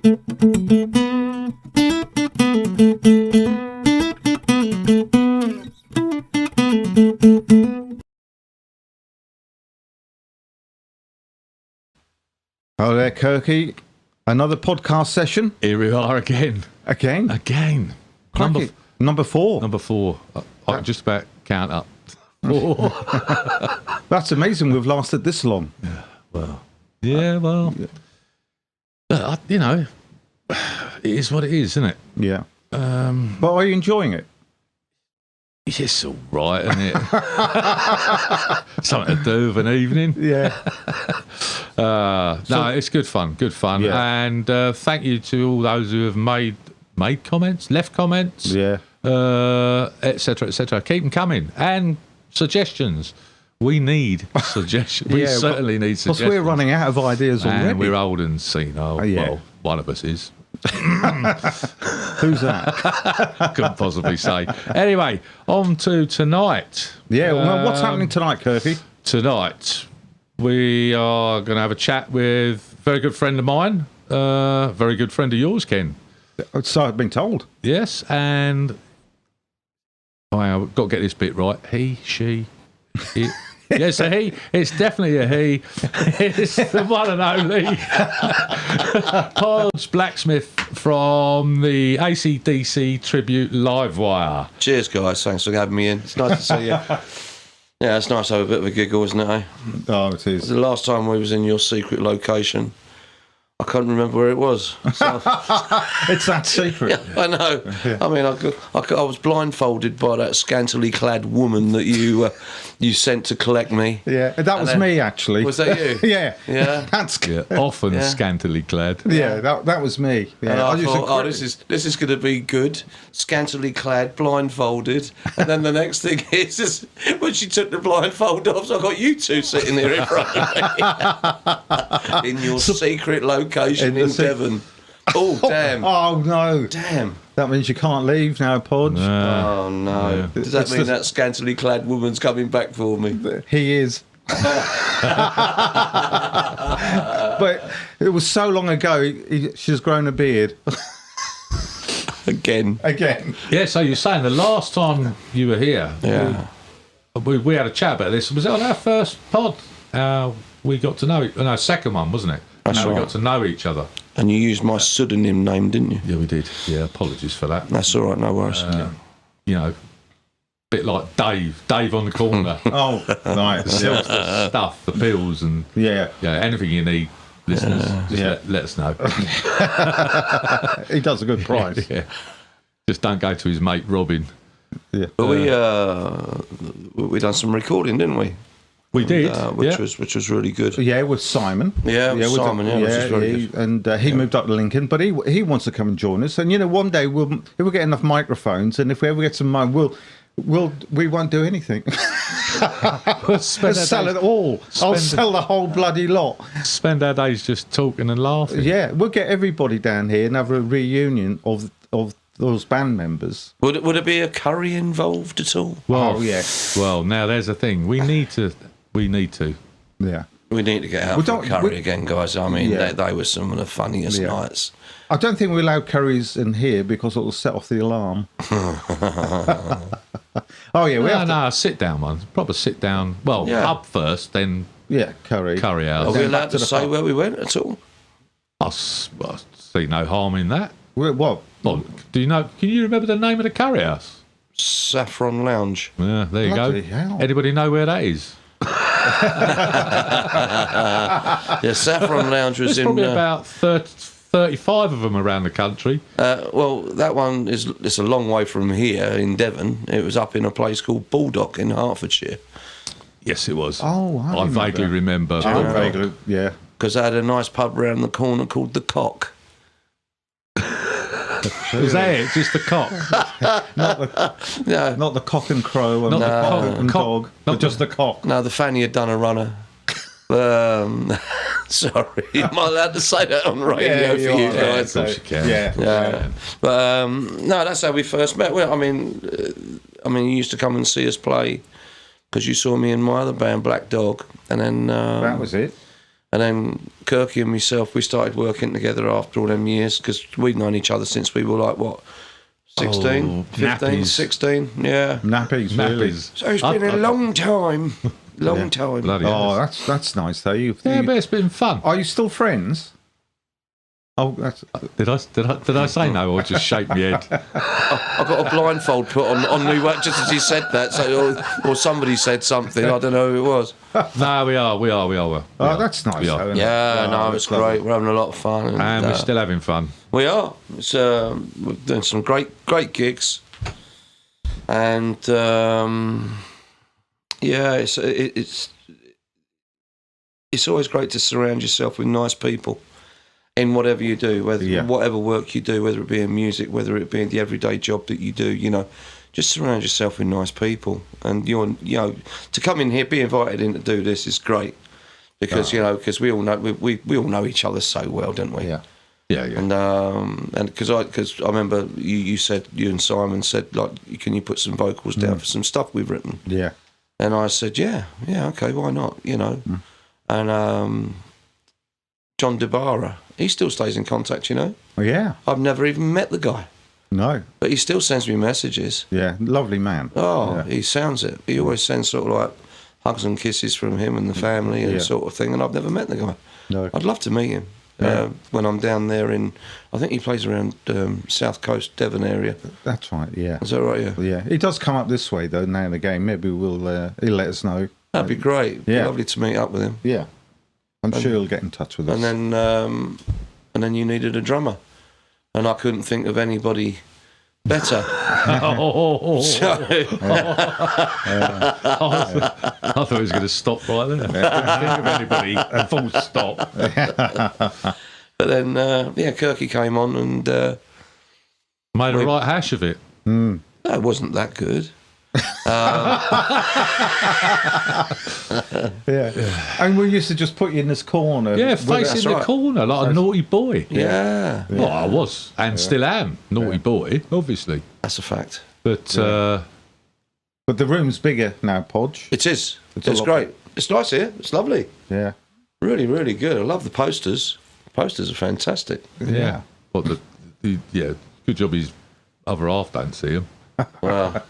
Hello there, Kirky. Another podcast session. Here we are again. Again? Number four. Number four. I can just about count up. 4. That's amazing we've lasted this long. Yeah, well. You know, it is what it is, isn't it? Yeah. But are you enjoying it? It's all right, isn't it? Something to do of an evening. Yeah. No, it's good fun. Yeah. And thank you to all those who have made comments, left comments, Yeah. et cetera, et cetera. Keep them coming. And suggestions. We need suggestions. We certainly need suggestions. Because we're running out of ideas already. And we're old and senile. Yeah. Well, one of us is. Who's that? Couldn't possibly say. Anyway, on to tonight. Yeah, well, what's happening tonight, Kirky? Tonight, we are going to have a chat with a very good friend of mine, very good friend of yours, Ken. So I've been told. Yes, and I've got to get this bit right. He, she, it. Yes, a he. It's definitely a he. It's the one and only Podge Blacksmith from the AC/DC tribute Livewire. Cheers, guys. Thanks for having me in. It's nice to see you. Yeah, it's nice to have a bit of a giggle, isn't it, eh? Oh, it is. The last time we was in your secret location, I can't remember where it was. So, It's that secret. yeah, I know. Yeah. I mean, I was blindfolded by that scantily clad woman that you sent to collect me. Yeah, that was me, actually. Was that you? Yeah. Yeah. That's good. Yeah, often Yeah. scantily clad. Yeah, that was me. Yeah. And I used to thought, this is going to be good. Scantily clad, blindfolded, and then the next thing is when she took the blindfold off, so I got you two sitting there in front of me in your secret location in Devon. Oh damn! Oh no! Damn! That means you can't leave now, Podge. Oh no! Yeah. Does that It's mean just- that scantily clad woman's coming back for me? He is. But it was so long ago. She's grown a beard Again? again. Yeah, so you're saying the last time you were here, Yeah. we had a chat about this. Was it on our first pod? We got to know, no, second one, wasn't it? That's How we right. got to know each other. And you used my pseudonym name, didn't you? Yeah, we did. Yeah, apologies for that. That's all right. No worries. You know, bit like Dave on the corner. Oh, right. Sells the stuff, the pills, and Yeah. anything you need, listeners, just Yeah. let us know. He does a good price. Yeah. Just don't go to his mate Robin. Yeah. But we done some recording, didn't we? We did, Which was really good. Yeah, with Simon. Yeah, with Simon, which is very good. And he moved up to Lincoln, but he wants to come and join us. And you know, one day if we get enough microphones, and if we ever get some money, we won't do anything. We'll spend Let's sell it all. I'll sell the whole bloody lot. Spend our days just talking and laughing. Yeah, we'll get everybody down here and have a reunion of those band members. Would it be a curry involved at all? Well, Oh, yes. Well, now there's the thing. We need to. Yeah. We need to get out for curry again, guys. I mean, Yeah. they were some of the funniest Yeah. nights. I don't think we allow curries in here because it'll set off the alarm. Oh yeah, we have to. No, sit down one. Proper sit down. Well, Yeah. pub first, then Yeah, curry. curry Are house. we Then back allowed to to the say pub. where we went at all? I see no harm in that. What? Well, do you know? Can you remember the name of the curry house? Saffron Lounge. Yeah, there you Bloody go. hell. Anybody know where that is? Yeah, Saffron Lounge was There's in. probably about 35 of them around the country. Well, that one it's a long way from here in Devon. It was up in a place called Baldock in Hertfordshire. Yes, it was. Oh, I vaguely remember. Oh, but- vaguely, yeah. Because they had a nice pub round the corner called the Cock. Was that it? Just the cock? No, Not the cock and crow and Not the the cock cock- and cock- dog, not but just the cock. no, the Fanny had done a runner. Sorry, am I allowed to say that on radio for you are, guys? of course you can. Yeah. But no, that's how we first met. Well, I mean, you used to come and see us play because you saw me in my other band, Black Dog, and then That was it. And then Kirky and myself, we started working together after all them years because we'd known each other since we were like, what, 16, 15, nappies. 16? Yeah. Nappies, really. So it's been a long time. Long time. Bloody Oh, hell. that's nice though. Yeah, but it's been fun. Are you still friends? Oh, that's Did I say no or just shake my head? I got a blindfold put on me just as he said that, so, or somebody said something. I don't know who it was. No, we are. that's nice. We are. though, isn't it? Yeah, no, that's it's lovely. great. We're having a lot of fun, And we're still having fun. we are. It's we're doing some great gigs, and yeah, it's always great to surround yourself with nice people in whatever you do, whatever work you do, whether it be in music, whether it be in the everyday job that you do. You know, just surround yourself with nice people, and to come in here, be invited in to do this is great because because we all know we all know each other so well, don't we? Yeah. Yeah. And because I remember you said, you and Simon said, like, can you put some vocals down for some stuff we've written? Yeah. And I said, yeah, okay, why not? And John DeBara, he still stays in contact, Well, yeah. I've never even met the guy, No. but he still sends me messages. Yeah. Lovely man. Oh, Yeah. he sounds it. He always sends sort of like hugs and kisses from him and the family and Yeah. sort of thing. And I've never met the guy. No. I'd love to meet him. Yeah. When I'm down there I think he plays around South Coast, Devon area. That's right. Yeah. Is that right? Yeah. Yeah. He does come up this way though now and again. Maybe he'll let us know. That'd be great. Yeah. Lovely to meet up with him. Yeah. I'm sure he'll get in touch with us. And then you needed a drummer, and I couldn't think of anybody better. So, I thought he was going to stop right there. Think of anybody, full stop. but then Kirky came on, and Made a right hash of it. that wasn't that good. Yeah. And we used to just put you in this corner. Yeah, that's facing the right. corner like a naughty boy. Yeah, Well, I was and still am naughty boy, obviously. that's a fact. But But the room's bigger now, Podge. It is. It's a It's lot- great. It's nice here. It's lovely. Yeah. Really, really good. I love the posters. The posters are fantastic. yeah, but good job his other half don't see him. Wow.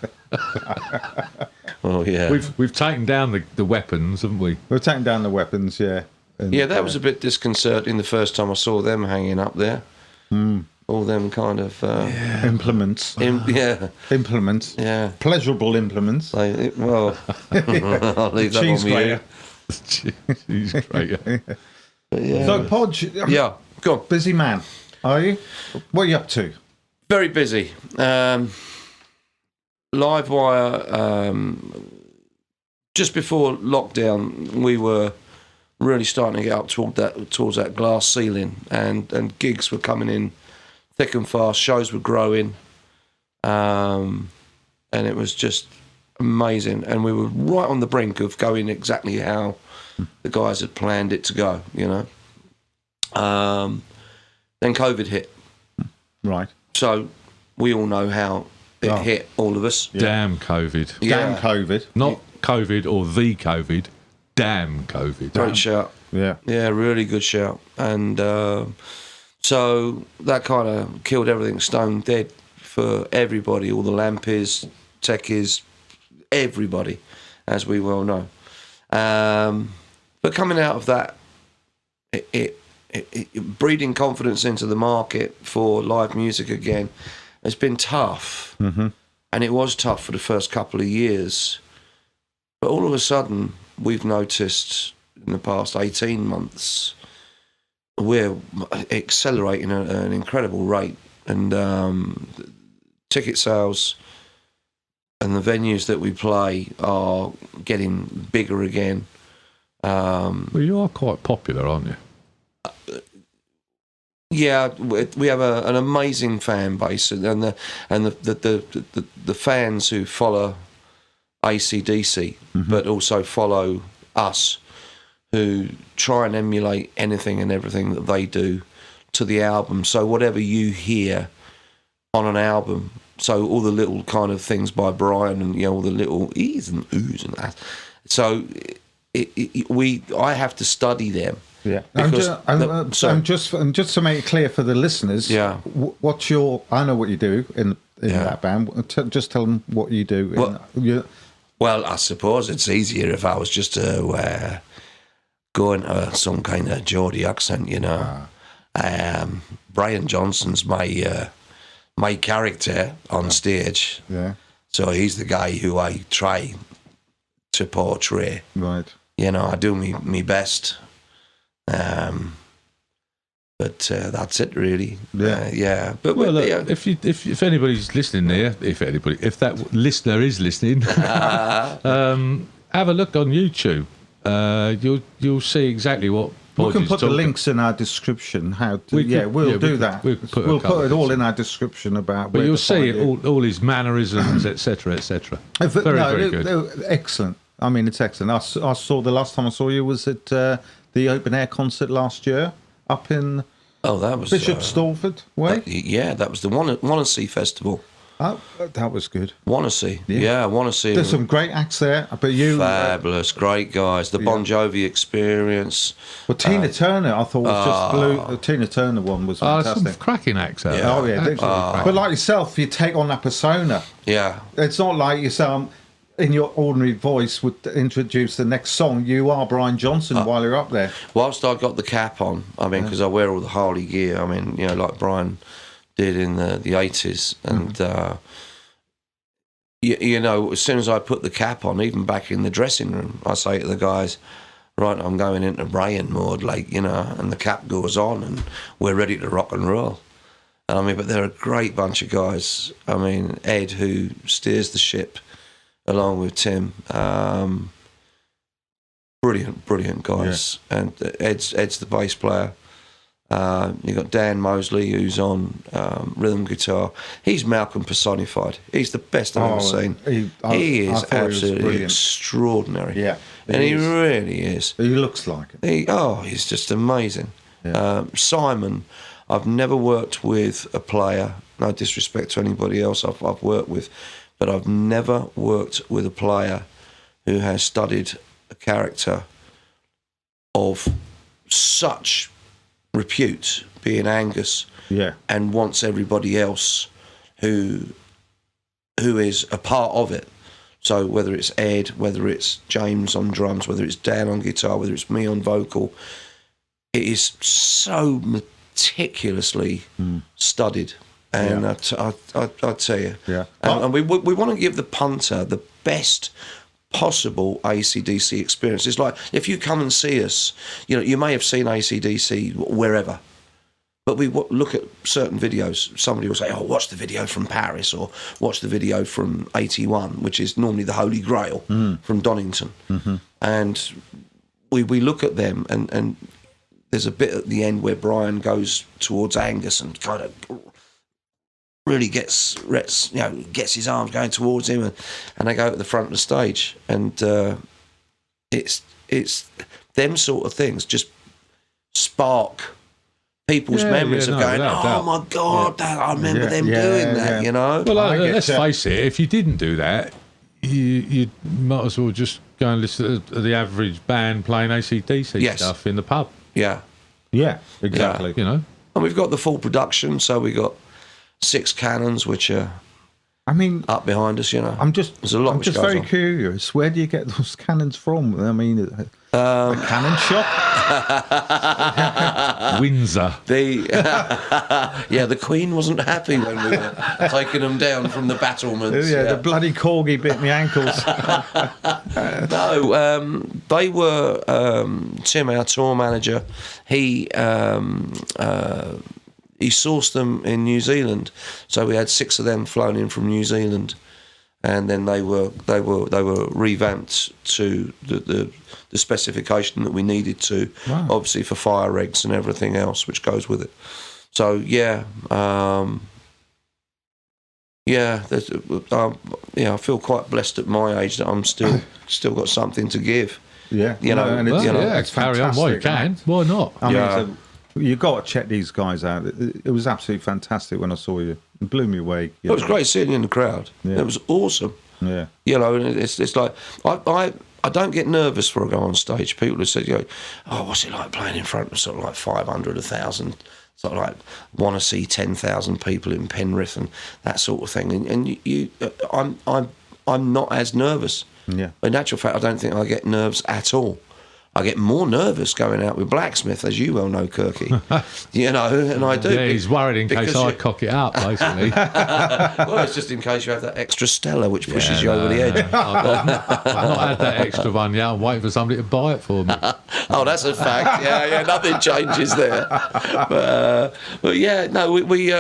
Oh yeah. We've taken down the weapons, haven't we? We're taking down the weapons, yeah. And, Yeah, that was a bit disconcerting the first time I saw them hanging up there. All them kind of implements. yeah, Implements. yeah. Pleasurable implements. Well, I'll leave that Cheese on you. grater. He's great. But yeah. So, Podge, Yeah, go on. busy man, are you? What are you up to? Very busy. Livewire. Just before lockdown, we were really starting to get up towards that glass ceiling, and gigs were coming in thick and fast. Shows were growing, and it was just amazing. And we were right on the brink of going exactly how the guys had planned it to go. Then COVID hit, Right. so we all know how it hit all of us. Damn COVID. Damn COVID. Not COVID or the COVID. Damn COVID. Great shout. Yeah. Yeah, really good shout. And so that kind of killed everything stone dead for everybody, all the lampies, techies, everybody, as we well know. But coming out of that, it breeding confidence into the market for live music again has been tough. Mm-hmm. And it was tough for the first couple of years. But all of a sudden, we've noticed in the past 18 months, we're accelerating at an incredible rate. And ticket sales and the venues that we play are getting bigger again. Well, you are quite popular, aren't you? Yeah, we have an amazing fan base, and the fans who follow AC/DC, but also follow us, who try and emulate anything and everything that they do to the album. So whatever you hear on an album, so all the little kind of things by Brian, and all the little e's and oohs and that. So I have to study them. Yeah, Because just to make it clear for the listeners. Yeah. What's your? I know what you do in that band. Just tell them what you do. Well, I suppose it's easier if I was just to go into some kind of Geordie accent, you know. Brian Johnson's my character on stage. Yeah. So he's the guy who I try to portray. Right. You know, I do me best. But that's it, really. Yeah. But well, look, if anybody's listening there, if that listener is listening, have a look on YouTube. You'll see exactly what. We can put the links in our description. We'll do that. We'll put it all in our descriction about. But you'll see all his mannerisms, etc., etc. Very good. Excellent. I mean, it's excellent. I saw the last time I saw you was at the open air concert last year up in that was Bishop Stortford way. That was the Wannsee Festival. Oh, that was good. Wannsee, Wannsee. There's some great acts there, but you fabulous, great guys. The Bon Jovi Experience. Well, Tina Turner, I thought was just blue. The Tina Turner one was fantastic. Some cracking acts out. Oh yeah, but like yourself, you take on that persona. Yeah, it's not like you sound in your ordinary voice would introduce the next song. You are Brian Johnson while you're up there. Whilst I got the cap on, I mean, because I wear all the Harley gear. I mean, you know, like Brian did in the 80s, and you know, as soon as I put the cap on, even back in the dressing room, I say to the guys, right, I'm going into Brian mode, like, you know, and the cap goes on and we're ready to rock and roll. I mean, but they're a great bunch of guys. I mean, Ed, who steers the ship along with Tim, brilliant guys. And Ed's the bass player. You've got Dan Mosley, who's on rhythm guitar. He's Malcolm personified. He's the best I've ever seen. He is absolutely extraordinary. Yeah, and he really is. He looks like it. He's just amazing. Yeah. Simon, I've never worked with a player, no disrespect to anybody else I've worked with, but I've never worked with a player who has studied a character of such repute, being Angus, and wants everybody else who is a part of it. So whether it's Ed, whether it's James on drums, whether it's Dan on guitar, whether it's me on vocal, it is so meticulously studied. And I tell you, and we want to give the punter the best possible AC/DC experience. It's like if you come and see us, you know, you may have seen AC/DC wherever, but we look at certain videos. Somebody will say, "Oh, watch the video from Paris," or "Watch the video from 81," which is normally the Holy Grail from Donington. And we look at them, and there's a bit at the end where Brian goes towards Angus and kind of really gets his arms going towards him, and they go at the front of the stage, and it's them sort of things just spark people's memories of going, my God, I remember them doing that, you know. Well, let's face it, if you didn't do that, you might as well just go and listen to the average band playing AC/DC stuff in the pub. Yeah, exactly. You know, and we've got the full production, so we got 6 cannons, which are, up behind us. You know, there's a lot. I'm just very curious. Where do you get those cannons from? I mean, a cannon shop, Windsor. The Queen wasn't happy when we were taking them down from the battlements. The bloody corgi bit my ankles. No, they were Tim, our tour manager. He sourced them in New Zealand, so we had 6 of them flown in from New Zealand, and then they were revamped to the specification that we needed to, obviously for fire regs and everything else which goes with it. So I feel quite blessed at my age that I'm still got something to give. Yeah, it's carry on while you can. Why not? You got to check these guys out. It was absolutely fantastic when I saw you. It blew me away. It was great seeing you in the crowd. Yeah. It was awesome. Yeah. You know, and it's like I I don't get nervous before I go on stage. People have said, "Oh, what's it like playing in front of sort of like 500, 1,000?" Sort of like want to see 10,000 people in Penrith and that sort of thing. And I'm not as nervous. Yeah. In actual fact, I don't think I get nerves at all. I get more nervous going out with Blacksmith, as you well know, Kirky. And I do. Yeah, he's worried in case I cock it up, basically. Well, it's just in case you have that extra Stella, which pushes you over the edge. I've not had that extra one yet. I'm waiting for somebody to buy it for me. Oh, that's a fact. Yeah, nothing changes there. But yeah, no, we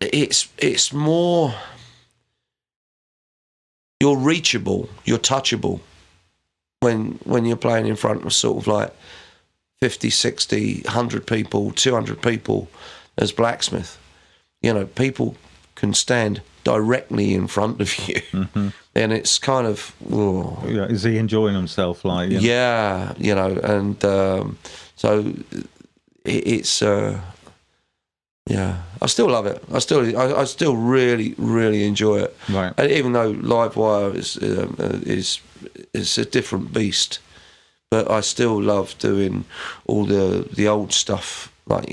it's more, you're reachable, you're touchable. When you're playing in front of sort of like 50, 60, 100 people, 200 people as Blacksmith, people can stand directly in front of you. Mm-hmm. And it's kind of... Oh. Yeah, is he enjoying himself? Like, Yeah, and so it's... I still love it. I still really, really enjoy it. Right. And even though Livewire is a different beast, but I still love doing all the old stuff, like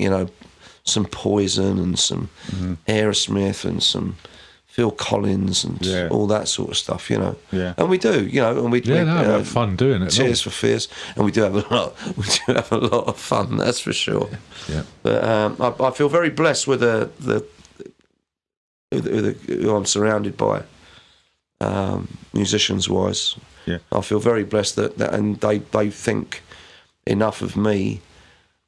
some Poison and some Aerosmith and some Phil Collins and all that sort of stuff. Yeah. And we do, and we have fun doing it. Tears for Fears, and we do have a lot. We do have a lot of fun, that's for sure. Yeah. But I feel very blessed with who I'm surrounded by, musicians wise. Yeah. I feel very blessed that and they think enough of me.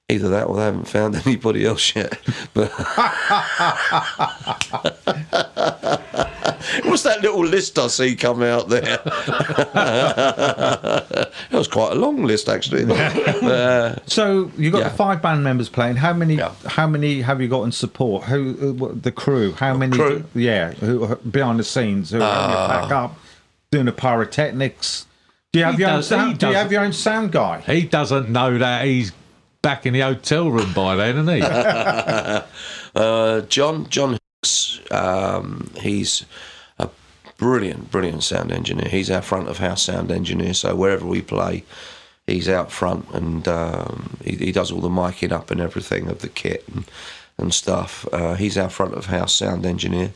Either that or they haven't found anybody else yet. But what's that little list I see come out there? It was quite a long list, actually. So you've got the 5 band members playing. How many? Yeah. How many have you got in support? The crew? How many? Crew? Who behind the scenes? Who help you pack up? Doing the pyrotechnics. Do you have your own sound? Do you have your own sound guy? He doesn't know that. He's back in the hotel room by then, isn't he? John Hicks, he's a brilliant sound engineer. He's our front of house sound engineer, so wherever we play, he's out front, and he does all the miking up and everything of the kit and stuff. He's our front of house sound engineer.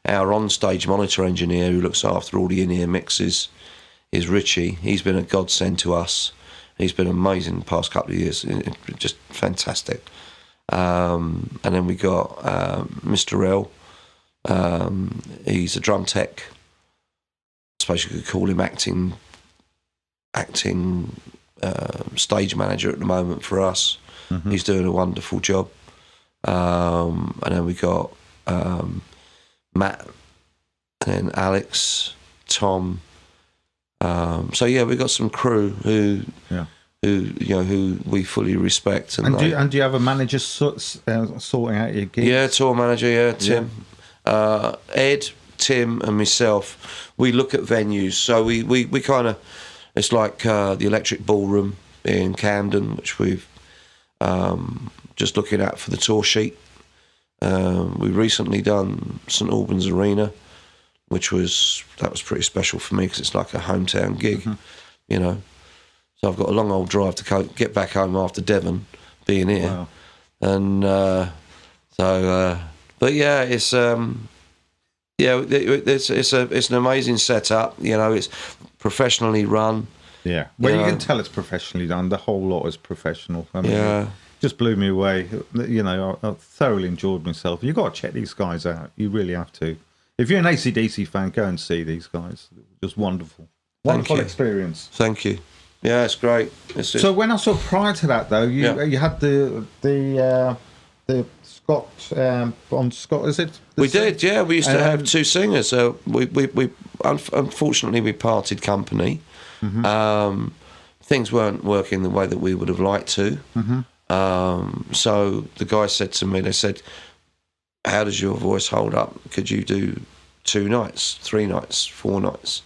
Our on-stage monitor engineer, who looks after all the in-ear mixes, is Richie. He's been a godsend to us. He's been amazing the past couple of years, just fantastic. And then we got Mr. L. He's a drum tech. I suppose you could call him acting stage manager at the moment for us. Mm-hmm. He's doing a wonderful job. And then we got Matt, and then Alex, Tom. So yeah, we got some crew who we fully respect. And do you have a manager sorting out your gigs? Yeah, tour manager. Yeah, Tim, Ed, Tim, and myself. We look at venues. So we kind of, it's like the Electric Ballroom in Camden, which we've just looking at for the tour sheet. We've recently done St Albans Arena, which was pretty special for me because it's like a hometown gig, So I've got a long old drive to get back home after Devon being here, wow. And but yeah, it's it's an amazing setup. It's professionally run. Yeah, well, you can tell it's professionally done. The whole lot is professional. I mean, yeah. Just blew me away. I thoroughly enjoyed myself. You've got to check these guys out. You really have to. If you're an AC/DC fan, go and see these guys. Just wonderful. Wonderful experience. Thank you. Yeah, it's great. So when I saw prior to that, though, you had the Scott on Scott. Is it? We did. Yeah, we used to have 2 singers. So we unfortunately we parted company. Mm-hmm. Things weren't working the way that we would have liked to. Mm-hmm. So the guys said to me, they said, how does your voice hold up? Could you do 2 nights, 3 nights, 4 nights?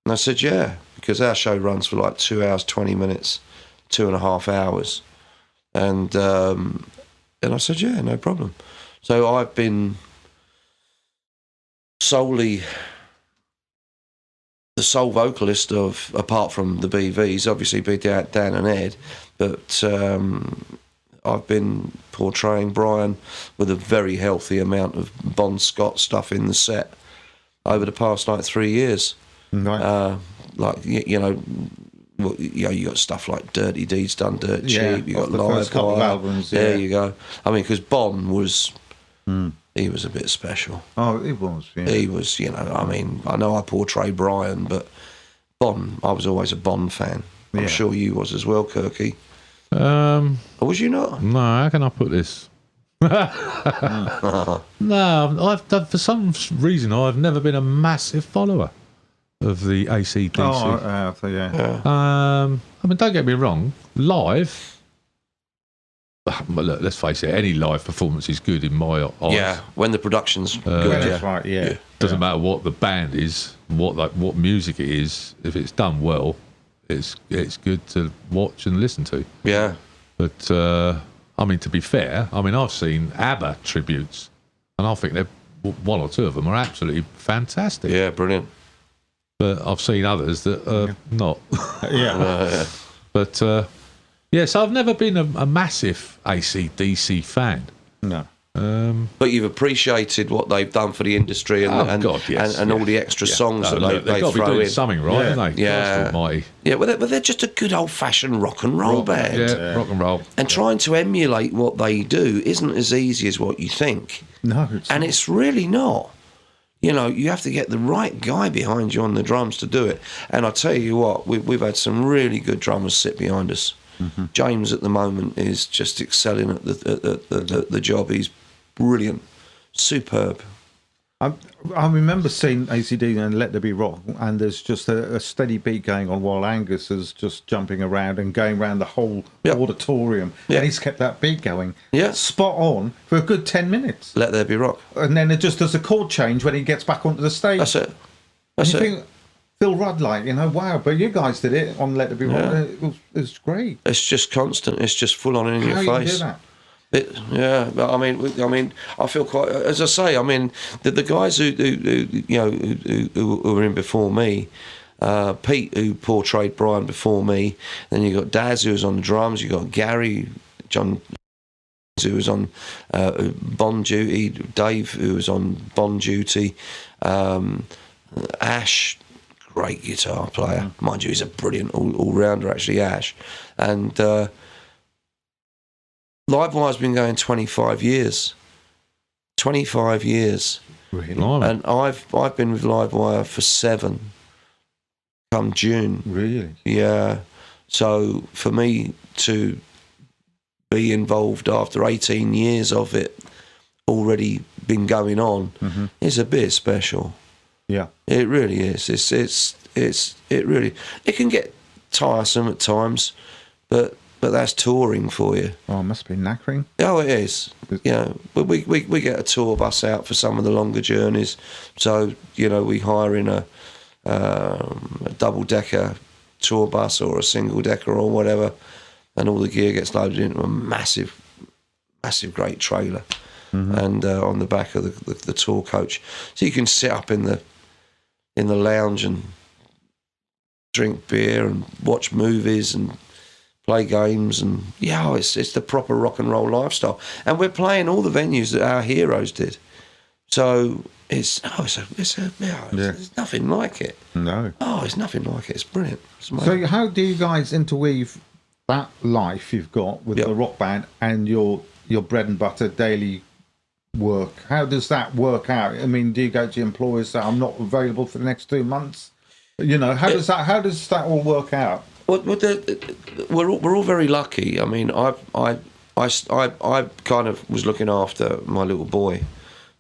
And I said, yeah, because our show runs for like 2 hours, 20 minutes, 2.5 hours. And I said, yeah, no problem. So I've been solely sole vocalist of, apart from the BVs, obviously be Dan and Ed, but I've been portraying Brian with a very healthy amount of Bon Scott stuff in the set over the past 3 years. Right. You got stuff like Dirty Deeds Done Dirt Cheap. You got the first couple of Livewire. albums. There you go. I mean, because Bon was, he was a bit special. Oh, it was. Yeah. He was, I mean, I know I portray Brian, but Bon, I was always a Bon fan. I'm sure you was as well, Kirky. Or was you not? No, how can I put this? No, I've for some reason I've never been a massive follower of the AC/DC. Oh, yeah. I mean, don't get me wrong, live. Look, let's face it, any live performance is good in my eyes. Yeah, when the production's good. That's right. Yeah. Doesn't matter what the band is, what music it is. If it's done well, it's good to watch and listen to. Yeah. But I mean, to be fair, I mean, I've seen ABBA tributes, and I think one or two of them are absolutely fantastic. Yeah, brilliant. But I've seen others that are not. Yeah. But so I've never been a massive AC/DC fan. No. But you've appreciated what they've done for the industry and all the extra songs that they've they got to be throw doing in. something right, haven't they? Yeah. Christ almighty. Yeah, well, they're just a good old-fashioned rock and roll band. Yeah, rock and roll. And trying to emulate what they do isn't as easy as what you think. No. It's really not. You have to get the right guy behind you on the drums to do it. And I tell you what, we've had some really good drummers sit behind us. Mm-hmm. James at the moment is just excelling at the job. He's brilliant, superb. I remember seeing ACD and Let There Be Rock, and there's just a steady beat going on while Angus is just jumping around and going around the whole auditorium. Yep. And he's kept that beat going. Yeah. Spot on for a good 10 minutes. Let There Be Rock. And then it just does a chord change when he gets back onto the stage. That's it. That's and you it. think, Phil Rudd, wow, but you guys did it on Let There Be Rock. It was great. It's just constant. It's just full on in your face. How you do that? But I mean, I feel quite. As I say, I mean, the guys who were in before me, Pete who portrayed Brian before me, then you got Daz who was on the drums, you got Gary, John who was on Bond duty, Dave who was on Bond duty, Ash, great guitar player, mind you, he's a brilliant all rounder actually, Ash, and. Livewire's been going 25 years. 25 years. Really? And I've been with Livewire for 7 come June. Really? Yeah. So for me to be involved after 18 years of it already been going on is a bit special. Yeah. It really is. It can get tiresome at times, but that's touring for you. Oh, it must be knackering. Oh, it is. But we get a tour bus out for some of the longer journeys. So, we hire in a double-decker tour bus or a single-decker or whatever, and all the gear gets loaded into a massive, great trailer, and on the back of the tour coach. So you can sit up in the lounge and drink beer and watch movies and play games, and it's the proper rock and roll lifestyle. And we're playing all the venues that our heroes did. So there's nothing like it. No. Oh, it's nothing like it. It's brilliant. It's so how do you guys interweave that life you've got with the rock band and your bread and butter daily work? How does that work out? I mean, do you go to your employers say, I'm not available for the next 2 months? How does that all work out? Well, we're all very lucky. I mean, I kind of was looking after my little boy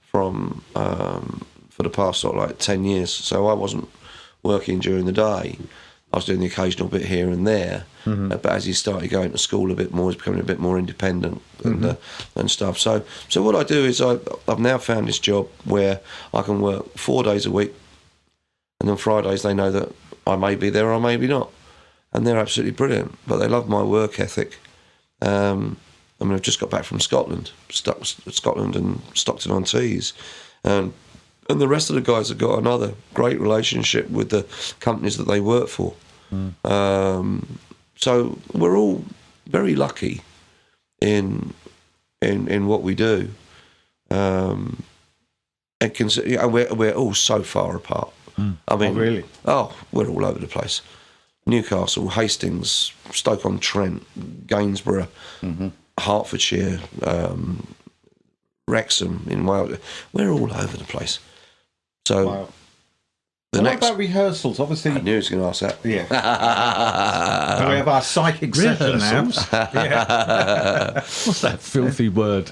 from for the past 10 years. So I wasn't working during the day. I was doing the occasional bit here and there. But as he started going to school a bit more, he's becoming a bit more independent and stuff. So what I do is I've now found this job where I can work 4 days a week, and then Fridays they know that I may be there or I may be not. And they're absolutely brilliant, but they love my work ethic. I've just got back from Scotland and Stockton-on-Tees, and And the rest of the guys have got another great relationship with the companies that they work for. So we're all very lucky in what we do. And we're all so far apart. I mean, really? Oh, we're all over the place. Newcastle, Hastings, Stoke-on-Trent, Gainsborough, Hertfordshire, Wrexham in Wales. We're all over the place. So Wow. What about rehearsals? Obviously, I knew he was going to ask that. Yeah. We have our psychic session now. What's that filthy word?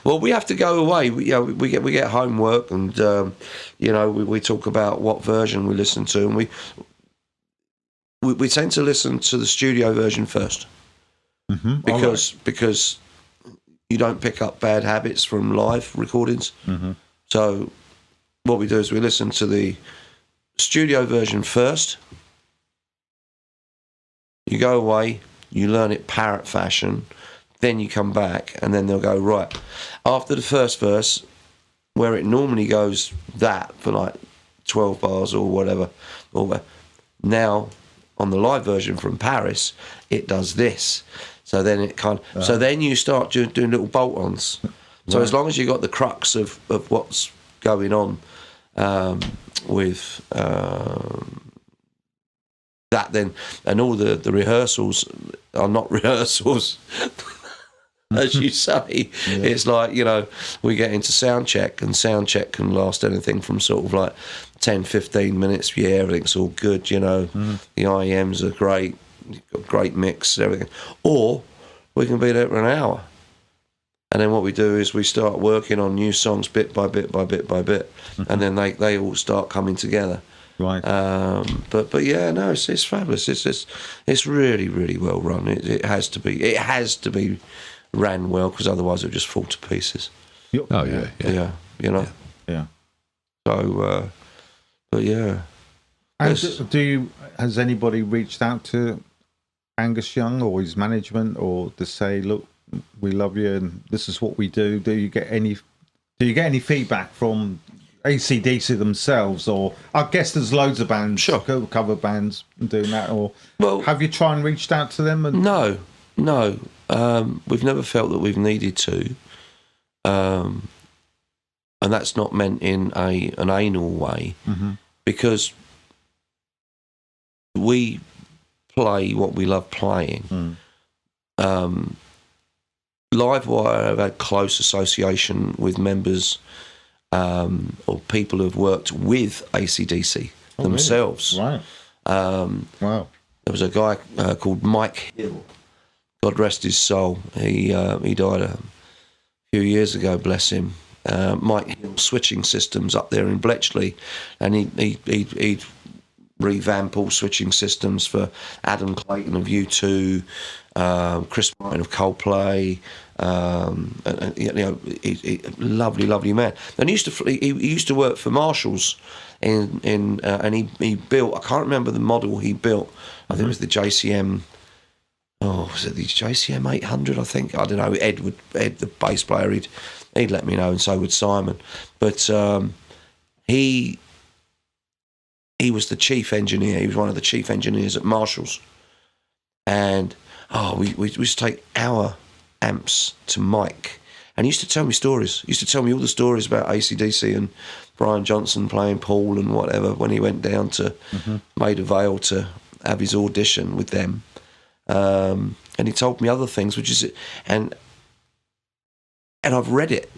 Well, we have to go away. We get homework, and we talk about what version we listen to, and we tend to listen to the studio version first, because you don't pick up bad habits from live recordings. So what we do is we listen to the studio version first. You go away, you learn it parrot fashion, then you come back, and then they'll go, right, after the first verse, where it normally goes that for like 12 bars or whatever, now on the live version from Paris, it does this. So then it so then you start doing little bolt-ons. So as long as you got the crux of what's going on with that, then, and all the rehearsals are not rehearsals, as you say. It's like, we get into sound check, and sound check can last anything from sort of like 10-15 minutes. Everything's all good, the IEMs are great, you've got great mix, everything, or we can be there for an hour. And then what we do is we start working on new songs bit by bit by bit by bit, and then they all start coming together. Right. But yeah, no, it's fabulous. It's really, really well run. It has to be. It has to be ran well, because otherwise it'll just fall to pieces. Oh yeah. Yeah. So, but yeah. And has anybody reached out to Angus Young or his management, or to say, look, we love you and this is what we do? Do you get any feedback from AC/DC themselves? Or I guess there's loads of bands, cover bands doing that, or have you tried and reached out to them? No, we've never felt that we've needed to, and that's not meant in an anal way, because we play what we love playing. Livewire have had close association with members or people who have worked with AC/DC themselves. Really? Right. Wow. There was a guy called Mike Hill. God rest his soul. He died a few years ago, bless him. Mike Hill switching systems up there in Bletchley, and he'd revamp all switching systems for Adam Clayton of U2, Chris Martin of Coldplay, lovely man. And he used to work for Marshalls, and he built, I can't remember the model he built. I think it was the JCM. Oh, was it the JCM 800? I think, I don't know. Ed, the bass player, he'd let me know, and so would Simon. But he was the chief engineer. He was one of the chief engineers at Marshalls, and we used to take our amps to Mike, and he used to tell me stories. He used to tell me all the stories about AC/DC and Brian Johnson playing Paul and whatever when he went down to Maida Vale to have his audition with them. And he told me other things, which is, and I've read it.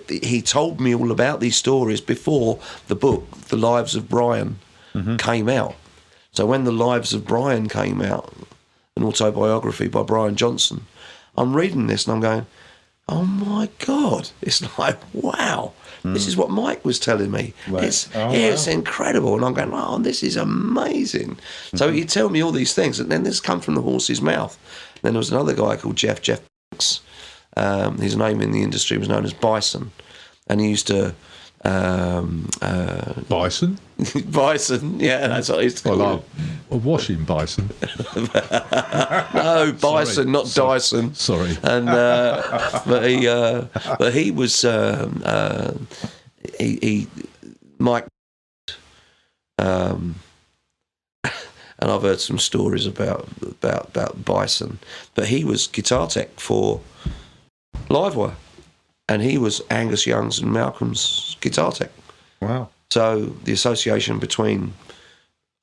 He told me all about these stories before the book, The Lives of Brian, came out. So when The Lives of Brian came out, an autobiography by Brian Johnson, I'm reading this and I'm going, oh my God, it's like, wow, this is what Mike was telling me. Right. It's incredible. And I'm going, oh, this is amazing. So he'd tell me all these things, and then this come from the horse's mouth. And then there was another guy called Jeff Banks. His name in the industry was known as Bison, and he used to Bison? Bison, yeah, that's what I used to call Well, a washing bison. No, Bison, not Dyson. Sorry. And but he was Mike, and I've heard some stories about Bison, but he was guitar tech for Livewire, and he was Angus Young's and Malcolm's guitar tech. Wow. So the association between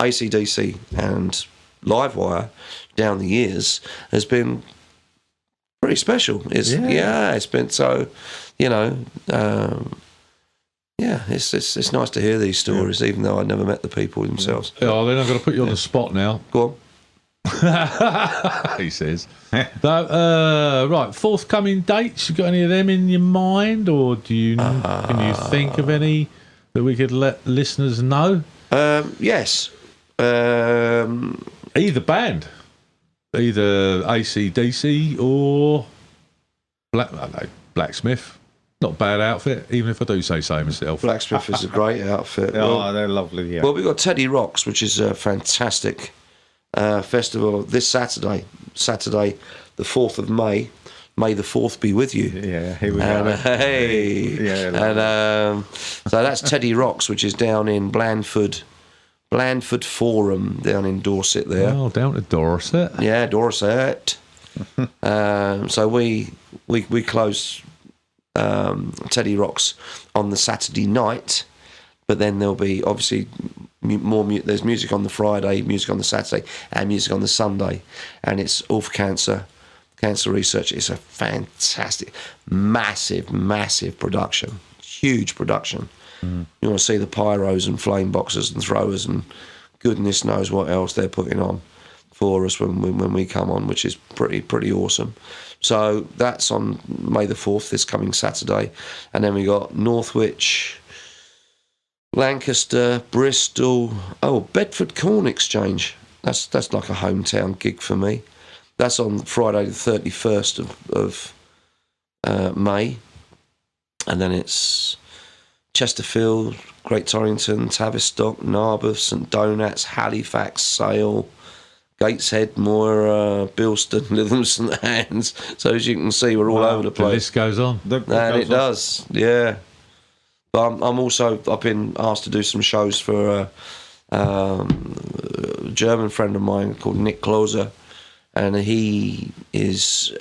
AC/DC and Livewire down the years has been pretty special. It's been so, it's nice to hear these stories, even though I never met the people themselves. Oh, then I've got to put you on the spot now. Go on. He says. Right, forthcoming dates. You got any of them in your mind, or can you think of any that we could let listeners know? Yes. Either band, either AC/DC or Blacksmith. Not a bad outfit, even if I do say so myself. Blacksmith is a great outfit. They're lovely. Yeah. Well, we've got Teddy Rocks, which is a fantastic festival this Saturday, the 4th of May. May the 4th be with you. Yeah, here we go. So that's Teddy Rocks, which is down in Blandford Forum, down in Dorset there. Oh, down to Dorset. Yeah, Dorset. So we close Teddy Rocks on the Saturday night, but then there'll be obviously there's music on the Friday, music on the Saturday, and music on the Sunday, and it's all for cancer research. It's a fantastic, massive production, huge production. You want to see the pyros and flame boxes and throwers and goodness knows what else they're putting on for us when we come on, which is pretty awesome. So that's on May the 4th, this coming Saturday. And then we got Northwich, Lancaster, Bristol, Bedford Corn Exchange. That's like a hometown gig for me. That's on Friday the 31st of May. And then it's Chesterfield, Great Torrington, Tavistock, Narberth, St Donats, Halifax, Sale, Gateshead, Moira, Bilston, Lytham St Anne's. So as you can see, we're all over the place. The list goes on. And it does, yeah. But I've been asked to do some shows for a German friend of mine called Nick Closer, and he has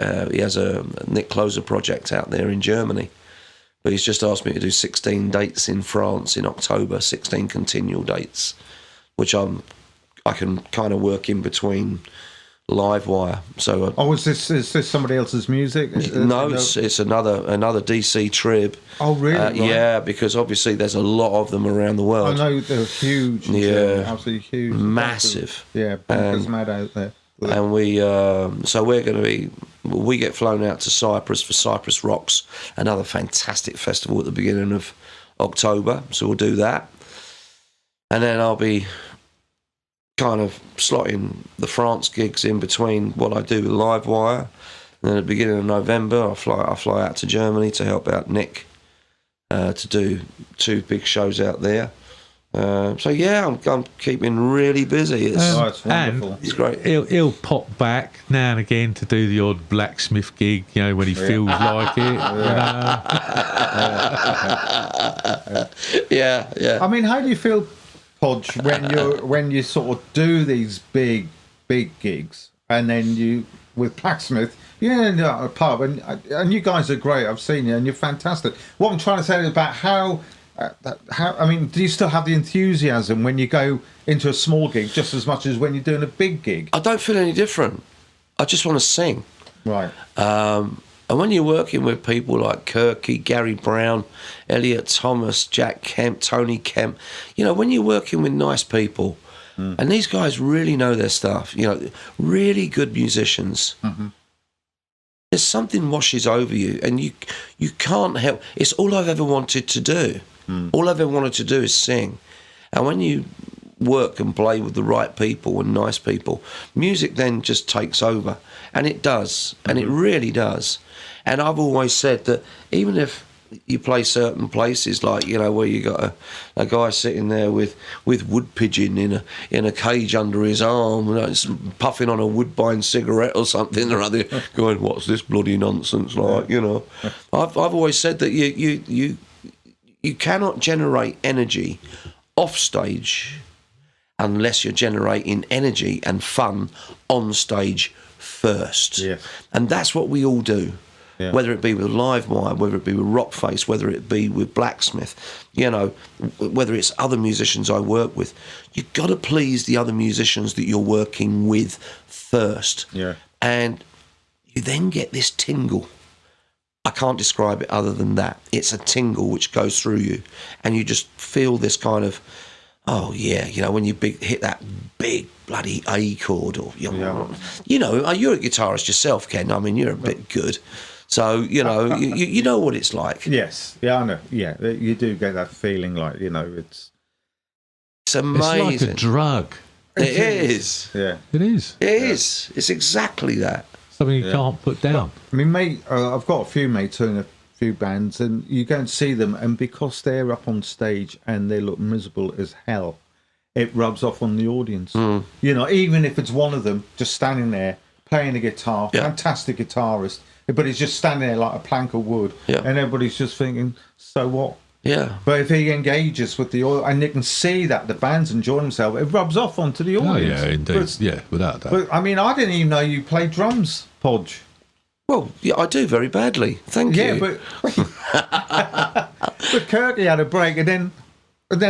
a Nick Closer project out there in Germany. But he's just asked me to do 16 dates in France in October, 16 continual dates, which I can kind of work in between Livewire. So is this somebody else's music? No, it's another DC trib. Oh, really? Right. Yeah, because obviously there's a lot of them around the world. I know they're huge. Yeah, absolutely huge, massive. Yeah, bonkers mad out there. And we get flown out to Cyprus for Cyprus Rocks, another fantastic festival at the beginning of October. So we'll do that, and then I'll be kind of slotting the France gigs in between what I do with Livewire. And then at the beginning of November, I fly out to Germany to help out Nick to do 2 big shows out there. So yeah, I'm keeping really busy. It's wonderful. And it's great. He'll pop back now and again to do the odd Blacksmith gig, when he feels like it. Yeah. I mean, how do you feel, Podge, when you sort of do these big gigs, and then you with Blacksmith, in a pub, and you guys are great. I've seen you, and you're fantastic. What I'm trying to say is about how. Do you still have the enthusiasm when you go into a small gig just as much as when you're doing a big gig? I don't feel any different. I just want to sing. Right. And when you're working with people like Kirky, Gary Brown, Elliot Thomas, Jack Kemp, Tony Kemp, when you're working with nice people, and these guys really know their stuff, really good musicians, there's something washes over you, and you can't help. It's all I've ever wanted to do. All I've ever wanted to do is sing. And when you work and play with the right people and nice people, music then just takes over. And it does. And it really does. And I've always said that even if you play certain places, like, you know, where you got a guy sitting there with wood pigeon in a cage under his arm, you know, puffing on a Woodbine cigarette or something or other, going, what's this bloody nonsense like, you know. I've always said that you cannot generate energy off stage unless you're generating energy and fun on stage first. Yeah. And that's what we all do. Yeah. Whether it be with Livewire, whether it be with Rockface, whether it be with Blacksmith, you know, whether it's other musicians I work with, you've got to please the other musicians that you're working with first. Yeah. And you then get this tingle. I can't describe it other than that. It's a tingle which goes through you, and you just feel this kind of, oh yeah, you know, when you hit that big bloody A chord, or you know, you're a guitarist yourself, Ken. I mean, you're a bit good. So, you know, you know what it's like. Yes. Yeah, I know. Yeah, you do get that feeling like, you know, it's amazing. It's like a drug. It is. Yeah. It is. It is. It's exactly that. Something you can't put down. I mean, mate, I've got a few mates in a few bands, and you go and see them, and because they're up on stage and they look miserable as hell, it rubs off on the audience. You know, even if it's one of them just standing there playing the guitar, fantastic guitarist, but he's just standing there like a plank of wood, and everybody's just thinking, so what? Yeah. But if he engages with the audience, and you can see that the band's enjoying themselves, it rubs off onto the audience. Oh, yeah, indeed. Yeah, without that. But, I mean, I didn't even know you played drums, Podge. Well, yeah, I do very badly. Thank you. Yeah, but Kirky had a break, and then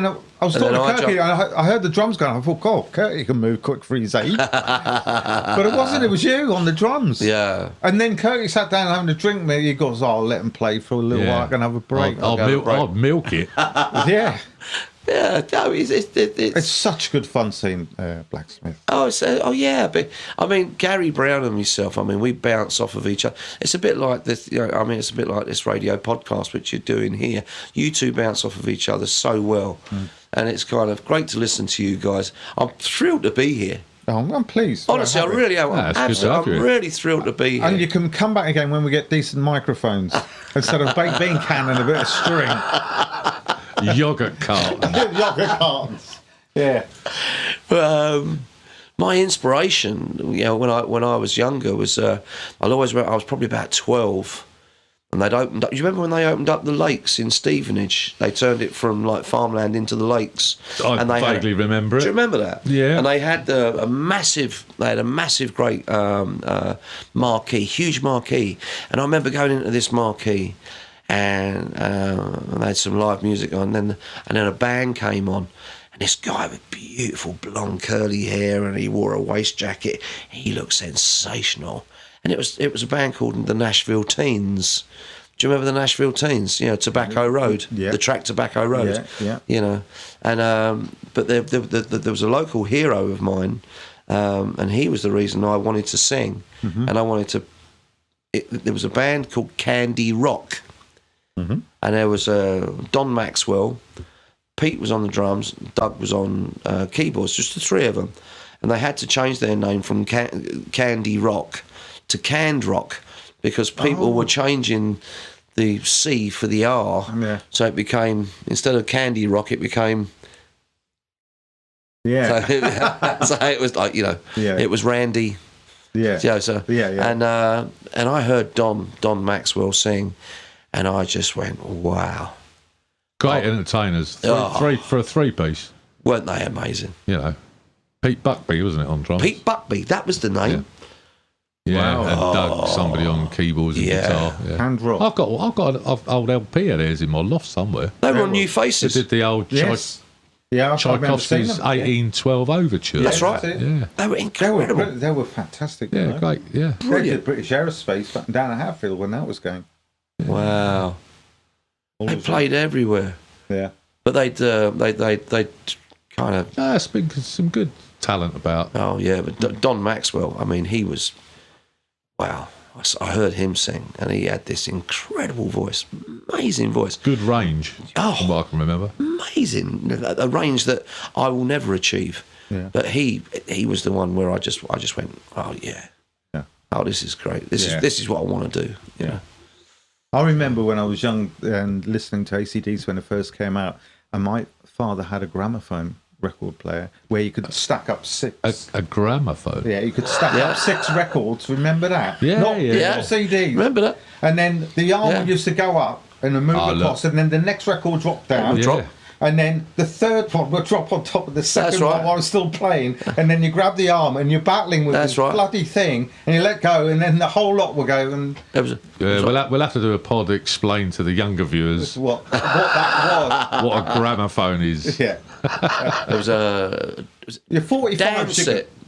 I was talking to Kirky, and I heard the drums going. I thought, God, Kirky can move quick for his age. But it wasn't. It was you on the drums. Yeah. And then Kirky sat down having a drink. Me, he goes, "Oh, I'll let him play for a little while. I can have a break. I'll milk it." Yeah. Yeah, no, it's such good fun seeing Blacksmith. Oh yeah, but I mean, Gary Brown and myself, I mean, we bounce off of each other. It's a bit like this, you know, I mean, it's a bit like this radio podcast which you're doing here. You two bounce off of each other so well, and it's kind of great to listen to you guys. I'm thrilled to be here. Oh, I'm pleased. Honestly, I really am. I'm really thrilled to be here. And you can come back again when we get decent microphones instead of baked bean can and a bit of string. Yogurt carton. Yogurt cartons. Yeah. My inspiration, you know, when I was younger was I was probably about 12, and they'd opened up. Do you remember when they opened up the lakes in Stevenage? They turned it from like farmland into the lakes. I vaguely remember it. Do you remember that? Yeah. And they had a massive great marquee, huge marquee, and I remember going into this marquee. And they had some live music on, and then a band came on, and this guy with beautiful blonde curly hair, and he wore a waist jacket. He looked sensational, and it was a band called the Nashville Teens. Do you remember the Nashville Teens? You know, Tobacco Road, the track Tobacco Road. Yeah. You know, and but there was a local hero of mine, and he was the reason I wanted to sing, and I wanted to. There was a band called Candy Rock. And there was Don Maxwell, Pete was on the drums, Doug was on keyboards, just the three of them. And they had to change their name from Candy Rock to Canned Rock because people were changing the C for the R. Yeah. So it became, instead of Candy Rock, it became... Yeah. So it was like, you know, it was Randy... Yeah. And I heard Don Maxwell sing, and I just went, wow. Great entertainers. Three for a three-piece. Weren't they amazing? You know, Pete Buckby, wasn't it, on drums? Pete Buckby, that was the name. Yeah, and Doug, somebody on keyboards and guitar. Yeah. And rock. I've got an old LP of theirs in my loft somewhere. They were on New Faces. They did the old Tchaikovsky's 1812 Overture. That's right. Yeah. They were incredible. They were fantastic. Yeah, great. Yeah. They did British Aerospace down at Hatfield when that was going. Wow. They played everywhere. Yeah. But they kind of... There's been some good talent about. Oh, yeah. But Don Maxwell, I mean, he was... Wow. I heard him sing, and he had this incredible voice. Amazing voice. Good range, from what I can remember. Amazing. A range that I will never achieve. Yeah. But he was the one where I just went, oh, yeah. Oh, this is great. This is what I want to do. You know? I remember when I was young and listening to AC/DC when it first came out, and my father had a gramophone record player where you could stack up six. A gramophone. Yeah, you could stack up 6 records. Remember that? Yeah, not CDs. Remember that? And then the arm used to go up and move across, and then the next record dropped down. And then the third one would drop on top of the second one while I was still playing. And then you grab the arm and you're battling with this bloody thing, and you let go, and then the whole lot will go. And we'll have to do a pod explain to the younger viewers what that was. What a gramophone is. Yeah. There was a... You're 45.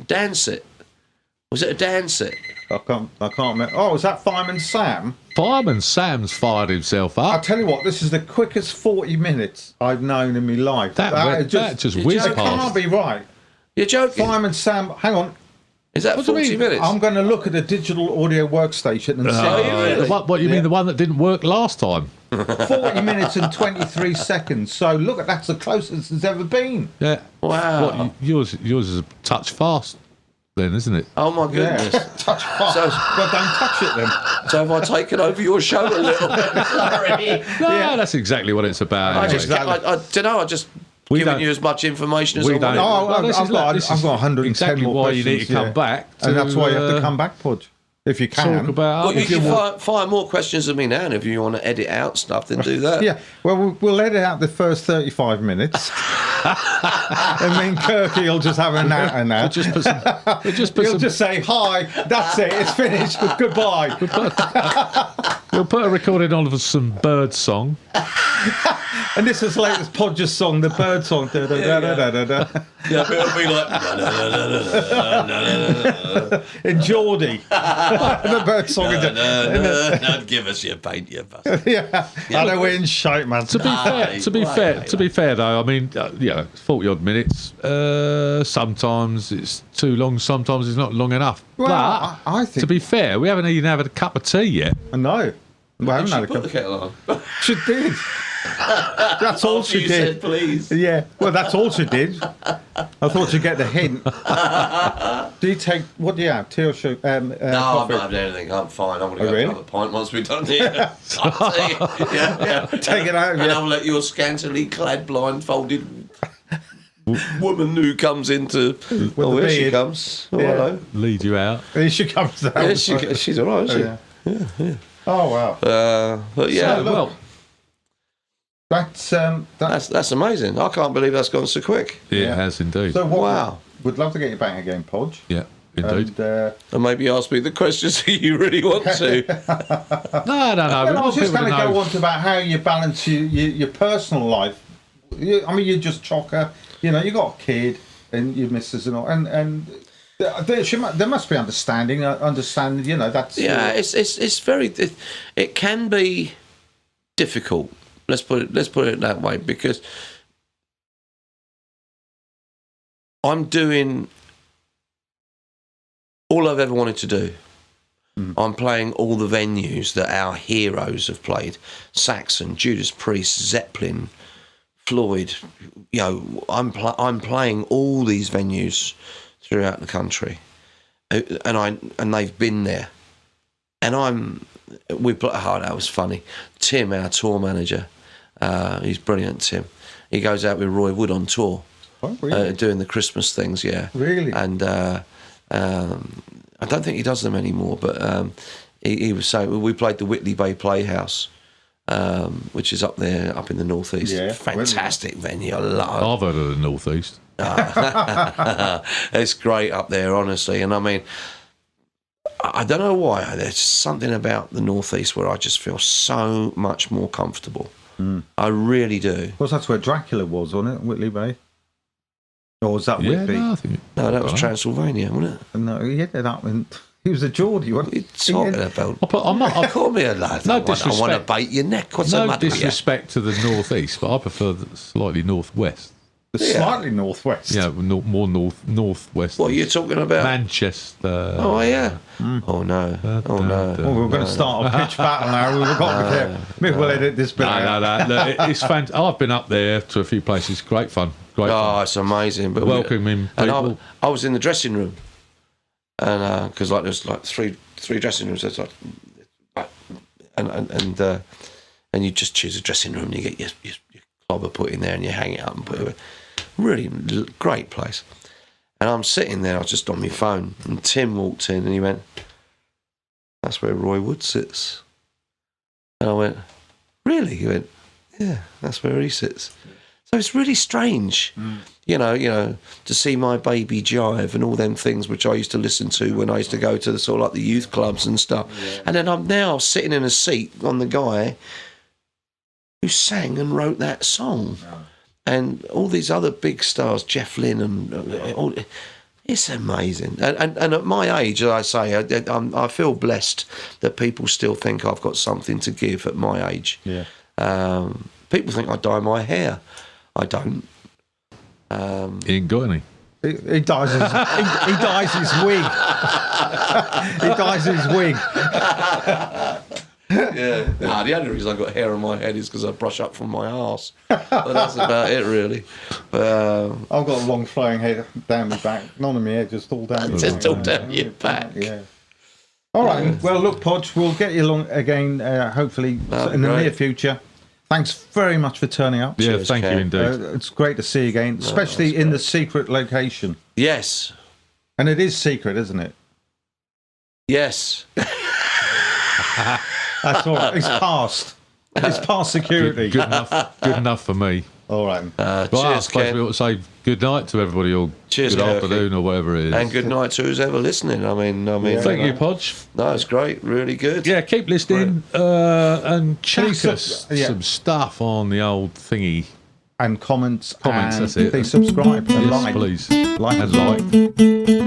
Dance it. Was it a dance it? I can't remember. Oh, was that Fireman Sam? Fireman Sam's fired himself up. I'll tell you what, this is the quickest 40 minutes I've known in my life. That just whizzed past. Can't be right. You're joking? Fireman Sam, hang on. Is that 40 minutes? I'm going to look at the digital audio workstation and see. What you mean, the one that didn't work last time? 40 minutes and 23 seconds. So look, that's the closest it's ever been. Yeah. Wow. Yours is a touch fast then, isn't it? Oh my goodness. Yeah. Touch fast. Well, don't touch it then. So have I taken over your show a little bit? Sorry. No, that's exactly what it's about. I don't know, I just giving you as much information as I want. I've got 110 exactly more why questions, you need to come back. And that's why you have to come back, Podge. If you can. Talk about... Well, you can fire more questions than me now, and if you want to edit out stuff, then do that. Yeah, well, we'll edit out the first 35 minutes. And then Kirky will just have an out and out. He'll just say, hi, that's it, it's finished, goodbye. We'll put a recording on of some bird song. And this is latest Podge's song, the bird song. Yeah, but it'll be like... In Geordie. The bird song. No, give us your paint, you bastard. Yeah, I know we're in shite, man. To be fair, though, I mean, 40 odd minutes. Sometimes it's too long. Sometimes it's not long enough. Well, but I think, to be fair, we haven't even had a cup of tea yet. No, we haven't had a cup. Put the kettle on. She did. That's all she did. Said, please. Yeah, well, that's all she did. I thought you'd get the hint. Do you take, what do you have, tea or sugar? No, I'm not having anything. I'm fine. I'm going to go have a pint once we're done here. Take it out. And I'll let your scantily clad, blindfolded woman who comes into... here she comes. Oh, hello. Lead you out. Here she comes out. Yeah, she's all right, isn't she? Yeah. Oh, wow. But yeah, so, well... That's amazing. I can't believe that's gone so quick. Yeah, it has indeed. So wow. We'd love to get you back again, Podge. Yeah, indeed. And maybe ask me the questions that you really want to. No. I was just going to go on to about how you balance your personal life. I mean, you're just chocker. You got a kid and your missus and all, and there must be understanding. That's it's very. It can be difficult. Let's put it that way, because I'm doing all I've ever wanted to do. I'm playing all the venues that our heroes have played: Saxon, Judas Priest, Zeppelin, Floyd. I'm playing all these venues throughout the country, and they've been there, and we put hard. That was funny. Tim, our tour manager. He's brilliant, Tim. He goes out with Roy Wood on tour, doing the Christmas things, yeah. Really? And I don't think he does them anymore, but he was saying, we played the Whitley Bay Playhouse, which is up there, up in the northeast. Yeah, fantastic venue. I love it. I've heard of the northeast. It's great up there, honestly. And I mean, I don't know why. There's something about the northeast where I just feel so much more comfortable. I really do. Well, that's where Dracula was, wasn't it? Whitley Bay? Or was that Whitby? No, that was Transylvania, wasn't it? No, he was a Geordie, wasn't he? What are you talking about? Call me a lad. No I disrespect. want to bite your neck. What's the matter with you? Disrespect to the northeast, but I prefer the slightly northwest. Slightly northwest. Yeah, more northwest. What are you talking about? Manchester. Oh yeah. Oh no. Oh no. Well, we're going to start a pitch battle now. We've got to be careful. Maybe we'll edit this bit. No. It's fantastic. I've been up there to a few places. Great fun. It's amazing. But welcoming people. And I was in the dressing room, and because there's three dressing rooms. There's and you just choose a dressing room and you get your clobber put in there and you hang it up and put it away. Really great place. And I'm sitting there, I was just on my phone, and Tim walked in and he went, "That's where Roy Wood sits." And I went, "Really?" He went, "Yeah, that's where he sits." So it's really strange, you know, to see My Baby Jive and all them things which I used to listen to when I used to go to the sort of like the youth clubs and stuff. Yeah. And then I'm now sitting in a seat on the guy who sang and wrote that song. Yeah. And all these other big stars, Jeff Lynne and all, it's amazing. And at my age, as I say, I feel blessed that people still think I've got something to give at my age. Yeah. People think I dye my hair. I don't. He ain't got any. He dyes his wig. He dyes his wig. Yeah. Nah, the only reason I got hair on my head is because I brush up from my arse. But that's about it, really. I've got a long flowing hair down my back. None of my hair, just all down your back. Just all down your back. Yeah. All right. Well, look, Podge, we'll get you along again, hopefully in the near future. Thanks very much for turning up. Yeah, thank you indeed. It's great to see you again, especially in the secret location. Yes. And it is secret, isn't it? Yes. That's all right. It's past. It's past security. Good enough for me. All right. Cheers, I suppose Ken. we ought to say good night to everybody, or cheers, good Kirky. afternoon, or whatever it is. And good night to who's ever listening. I mean. Thank you, Podge. No, it's great. Really good. Yeah, keep listening and check us Yeah. some stuff on the old thingy. And comments. That's it. Please subscribe and Yes, like. please. Like and like.